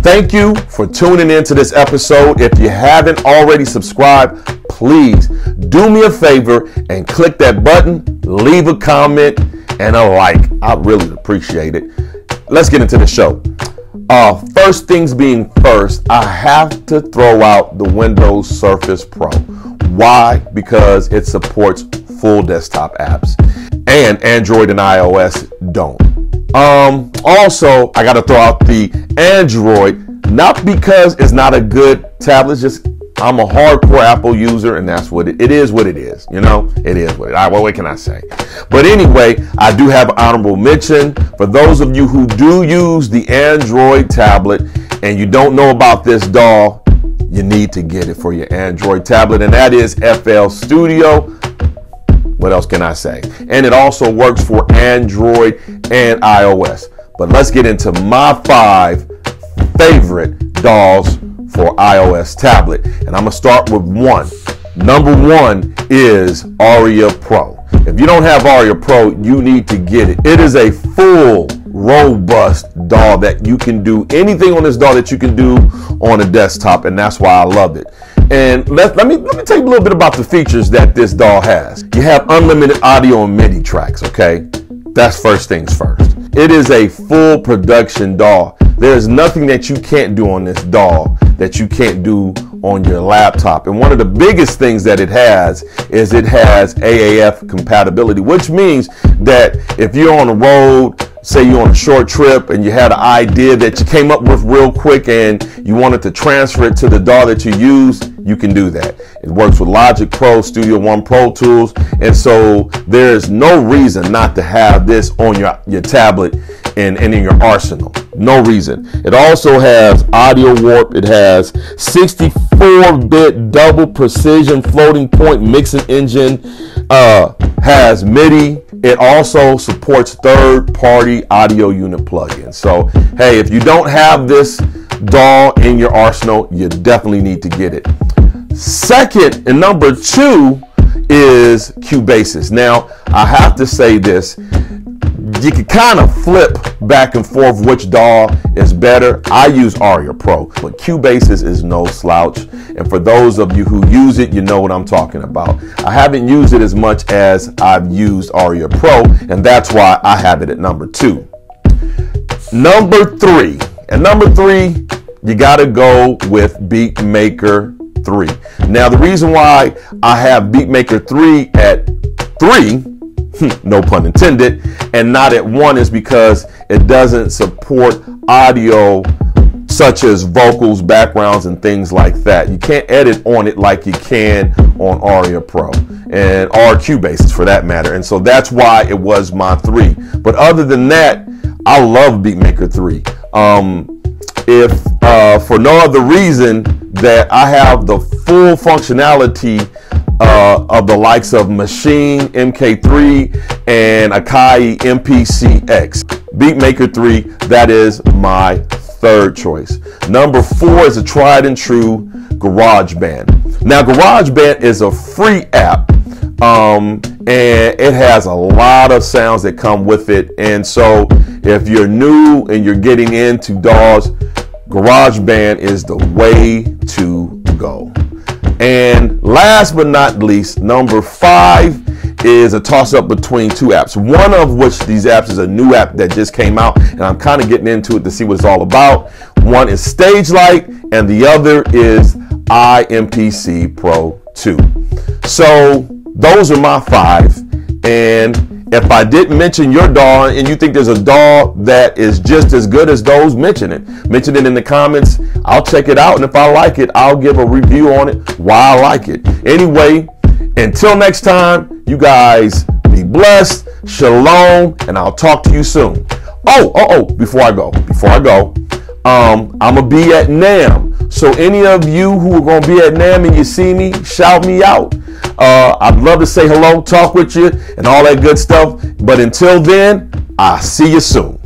Thank you for tuning in to this episode. If you haven't already subscribed, please do me a favor and click that button, leave a comment and a like. I really appreciate it. Let's get into the show. First things being first, I have to throw out the Windows Surface Pro. Why? Because it supports full desktop apps and Android and iOS don't. Also, I got to throw out the Android, not because it's not a good tablet, just I'm a hardcore Apple user, and that's what it is. What it is, you know, it is what it. What can I say? But anyway, I do have an honorable mention for those of you who do use the Android tablet and you don't know about this Daws. You need to get it for your Android tablet, and that is FL Studio. What else can I say? And it also works for Android and iOS. But let's get into my 5 favorite Daws for iOS tablet. And I'm going to start with 1. Number 1 is Aria Pro. If you don't have Aria Pro, you need to get it. It is a full, robust Daws that you can do anything on this Daws that you can do on a desktop, and that's why I love it. And let me tell you a little bit about the features that this Daws has. You have unlimited audio and MIDI tracks, okay? That's first things first. It is a full production Daws. There's nothing that you can't do on this Daws that you can't do on your laptop. And one of the biggest things that it has is it has AAF compatibility, which means that if you're on the road, say you're on a short trip and you had an idea that you came up with real quick and you wanted to transfer it to the Daws that you use, you can do that. It works with Logic Pro, Studio One Pro Tools, and so there's no reason not to have this on your tablet and in your arsenal. No reason. It also has audio warp. It has 64-bit double precision floating point mixing engine. Has MIDI. It also supports third-party audio unit plugins. So, hey, if you don't have this Daws in your arsenal, you definitely need to get it. Second, and number 2 is Cubasis. Now, I have to say this. You can kind of flip back and forth which Daws is better. I use Aria Pro, but Cubasis is no slouch. And for those of you who use it, you know what I'm talking about. I haven't used it as much as I've used Aria Pro, and that's why I have it at number 2. Number 3. And number 3, you got to go with Beatmaker 3. Now, the reason why I have Beatmaker 3 at 3, no pun intended, and not at 1 is because it doesn't support audio such as vocals, backgrounds, and things like that. You can't edit on it like you can on Aria Pro and or Cubasis for that matter. And so that's why it was my 3. But other than that, I love Beatmaker 3. If for no other reason that I have the full functionality of the likes of Machine MK3 and Akai MPC-X. Beatmaker 3, that is my 3rd choice. Number 4 is a tried and true GarageBand. Now, GarageBand is a free app, and it has a lot of sounds that come with it. And so if you're new and you're getting into Daws, GarageBand is the way to go. And last but not least, number 5 is a toss-up between 2 apps. One of which these apps is a new app that just came out, and I'm kind of getting into it to see what it's all about. One is StageLight, and the other is iMPC Pro 2. So those are my 5. And if I didn't mention your Daws and you think there's a Daws that is just as good as those, mention it. Mention it in the comments. I'll check it out, and if I like it, I'll give a review on it why I like it. Anyway, until next time, you guys be blessed. Shalom, and I'll talk to you soon. Before I go, I'm gonna be at NAMM. So any of you who are gonna be at NAMM and you see me, shout me out. I'd love to say hello, talk with you, and all that good stuff. But until then, I'll see you soon.